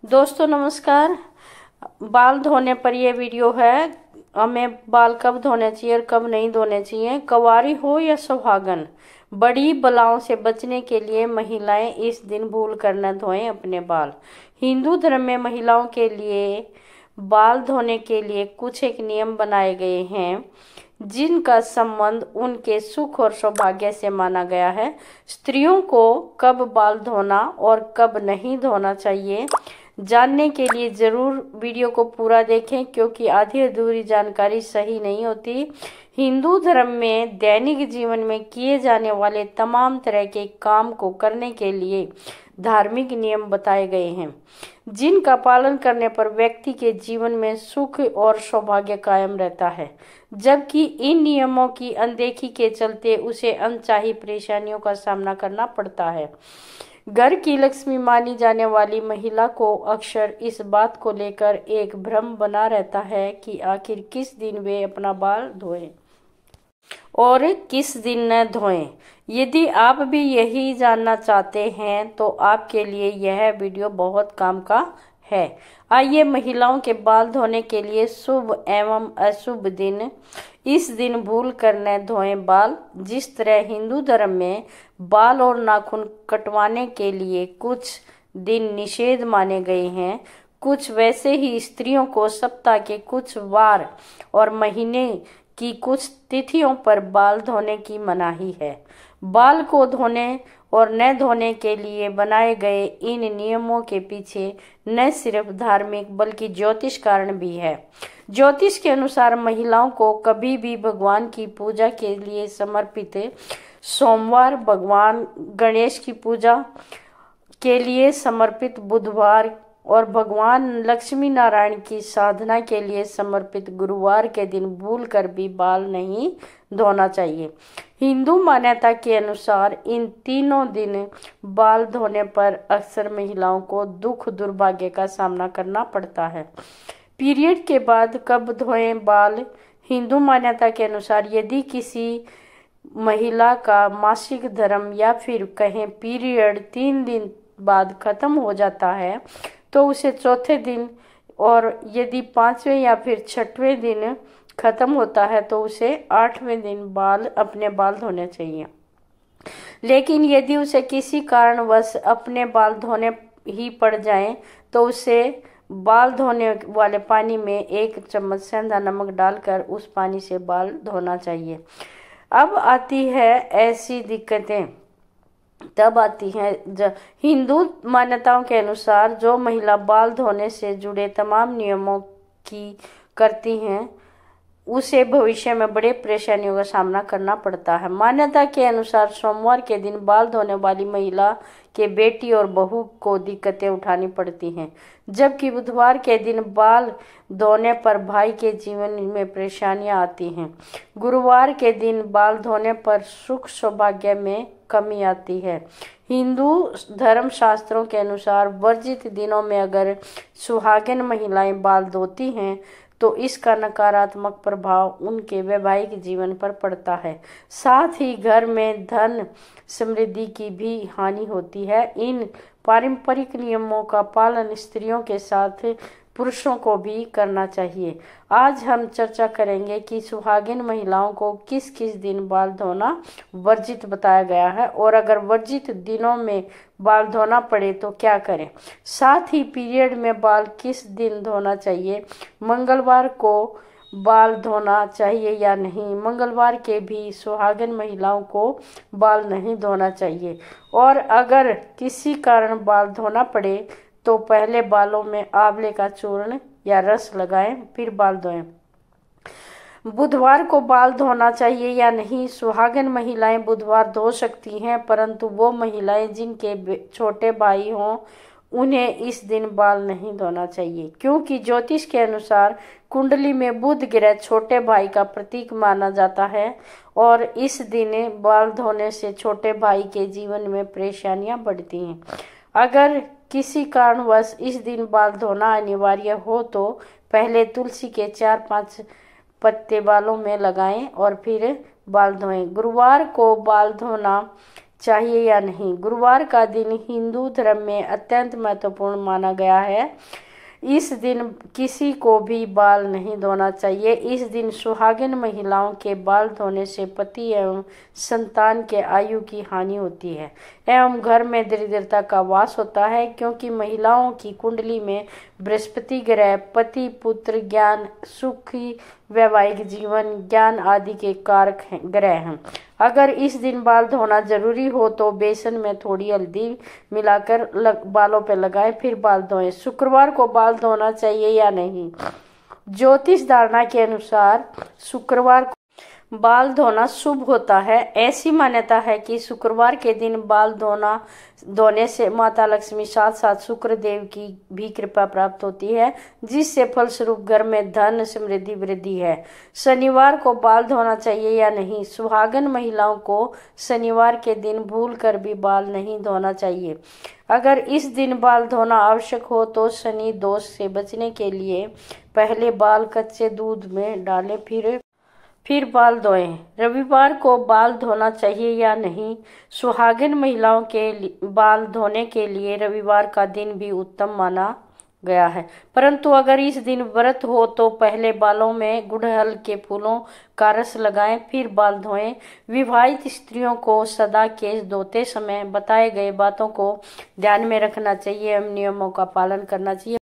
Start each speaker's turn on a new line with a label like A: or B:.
A: दोस्तों नमस्कार। बाल धोने पर यह वीडियो है। हमें बाल कब धोने चाहिए और कब नहीं धोने चाहिए। कुंवारी हो या सुहागन, बड़ी बलाओं से बचने के लिए महिलाएं इस दिन भूल कर न धोएं अपने बाल। हिंदू धर्म में महिलाओं के लिए बाल धोने के लिए कुछ एक नियम बनाए गए हैं जिनका संबंध उनके सुख और सौभाग्य से माना गया है। स्त्रियों को कब बाल धोना और कब नहीं धोना चाहिए जानने के लिए जरूर वीडियो को पूरा देखें, क्योंकि आधी अधूरी जानकारी सही नहीं होती। हिंदू धर्म में दैनिक जीवन में किए जाने वाले तमाम तरह के काम को करने के लिए धार्मिक नियम बताए गए हैं, जिनका पालन करने पर व्यक्ति के जीवन में सुख और सौभाग्य कायम रहता है, जबकि इन नियमों की अनदेखी के चलते उसे अनचाही परेशानियों का सामना करना पड़ता है। घर की लक्ष्मी मानी जाने वाली महिला को अक्सर इस बात को लेकर एक भ्रम बना रहता है कि आखिर किस दिन वे अपना बाल धोएं और किस दिन न धोएं। यदि आप भी यही जानना चाहते हैं तो आपके लिए यह वीडियो बहुत काम का है। आइए महिलाओं के बाल धोने के लिए शुभ एवं अशुभ दिन। इस दिन भूल कर न धोएं बाल। जिस तरह हिंदू धर्म में बाल और नाखून कटवाने के लिए कुछ दिन निषेध माने गए हैं, कुछ वैसे ही स्त्रियों को सप्ताह के कुछ वार और महीने की कुछ तिथियों पर बाल धोने की मनाही है। बाल को धोने और न धोने के लिए बनाए गए इन नियमों के पीछे न सिर्फ धार्मिक बल्कि ज्योतिष कारण भी है। ज्योतिष के अनुसार महिलाओं को कभी भी भगवान की पूजा के लिए समर्पित सोमवार, भगवान गणेश की पूजा के लिए समर्पित बुधवार और भगवान लक्ष्मी नारायण की साधना के लिए समर्पित गुरुवार के दिन भूल कर भी बाल नहीं धोना चाहिए। हिंदू मान्यता के अनुसार इन तीनों दिन बाल धोने पर अक्सर महिलाओं को दुख दुर्भाग्य का सामना करना पड़ता है। पीरियड के बाद कब धोएं बाल। हिंदू मान्यता के अनुसार यदि किसी महिला का मासिक धर्म या फिर कहें पीरियड 3 दिन बाद खत्म हो जाता है तो उसे चौथे दिन, और यदि 5वें या फिर 6वें दिन खत्म होता है तो उसे 8वें दिन अपने बाल धोने चाहिए। लेकिन यदि उसे किसी कारणवश अपने बाल धोने ही पड़ जाएं तो उसे बाल धोने वाले पानी में 1 चम्मच सेंधा नमक डालकर उस पानी से बाल धोना चाहिए। अब आती है ऐसी दिक्कतें, तब आती हैं हिंदू मान्यताओं के अनुसार जो महिला बाल धोने से जुड़े तमाम नियमों की करती हैं उसे भविष्य में बड़े परेशानियों का सामना करना पड़ता है। मान्यता के अनुसार सोमवार के दिन बाल धोने वाली महिला के बेटी और बहू को दिक्कतें उठानी पड़ती हैं, जबकि बुधवार के दिन बाल धोने पर भाई के जीवन में परेशानियां आती हैं। गुरुवार के दिन बाल धोने पर सुख सौभाग्य में कमी आती है। हिंदू धर्म शास्त्रों के अनुसार वर्जित दिनों में अगर सुहागिन महिलाएं बाल धोती हैं तो इसका नकारात्मक प्रभाव उनके वैवाहिक जीवन पर पड़ता है। साथ ही घर में धन समृद्धि की भी हानि होती है। इन पारंपरिक नियमों का पालन स्त्रियों के साथ पुरुषों को भी करना चाहिए। आज हम चर्चा करेंगे कि सुहागिन महिलाओं को किस किस दिन बाल धोना वर्जित बताया गया है और अगर वर्जित दिनों में बाल धोना पड़े तो क्या करें। साथ ही पीरियड में बाल किस दिन धोना चाहिए, मंगलवार को बाल धोना चाहिए या नहीं, मंगलवार के भी सुहागिन महिलाओं को बाल नहीं धोना चाहिए, और अगर किसी कारण बाल धोना पड़े तो पहले बालों में आंवले का चूर्ण या रस लगाएं फिर बाल धोएं। बुधवार को बाल धोना चाहिए या नहीं। सुहागिन महिलाएं बुधवार धो सकती हैं, परंतु वो महिलाएं जिनके छोटे भाई हों उन्हें इस दिन बाल नहीं धोना चाहिए, क्योंकि ज्योतिष के अनुसार कुंडली में बुध ग्रह छोटे भाई का प्रतीक माना जाता है और इस दिन बाल धोने से छोटे भाई के जीवन में परेशानियां बढ़ती हैं। अगर किसी कारणवश इस दिन बाल धोना अनिवार्य हो तो पहले तुलसी के 4-5 पत्ते बालों में लगाएं और फिर बाल धोएं। गुरुवार को बाल धोना चाहिए या नहीं। गुरुवार का दिन हिंदू धर्म में अत्यंत महत्वपूर्ण माना गया है। इस दिन किसी को भी बाल नहीं धोना चाहिए। इस दिन सुहागिन महिलाओं के बाल धोने से पति एवं संतान के आयु की हानि होती है एवं घर में दरिद्रता का वास होता है, क्योंकि महिलाओं की कुंडली में बृहस्पति ग्रह पति, पुत्र, ज्ञान, सुखी वैवाहिक जीवन, ज्ञान आदि के कारक ग्रह हैं। अगर इस दिन बाल धोना जरूरी हो तो बेसन में थोड़ी हल्दी मिलाकर बालों पर लगाएं, फिर बाल धोएं। शुक्रवार को बाल धोना चाहिए या नहीं। ज्योतिष धारणा के अनुसार शुक्रवार को बाल धोना शुभ होता है। ऐसी मान्यता है कि शुक्रवार के दिन बाल धोने से माता लक्ष्मी साथ साथ शुक्र देव की भी कृपा प्राप्त होती है, जिससे फलस्वरूप घर में धन समृद्धि वृद्धि है। शनिवार को बाल धोना चाहिए या नहीं। सुहागन महिलाओं को शनिवार के दिन भूल कर भी बाल नहीं धोना चाहिए। अगर इस दिन बाल धोना आवश्यक हो तो शनि दोष से बचने के लिए पहले बाल कच्चे दूध में डालें, फिर बाल धोएं। रविवार को बाल धोना चाहिए या नहीं। सुहागिन महिलाओं के बाल धोने के लिए रविवार का दिन भी उत्तम माना गया है, परंतु अगर इस दिन व्रत हो तो पहले बालों में गुड़हल के फूलों का रस लगाएं, फिर बाल धोएं। विवाहित स्त्रियों को सदा केश धोते समय बताए गए बातों को ध्यान में रखना चाहिए एवं नियमों का पालन करना चाहिए।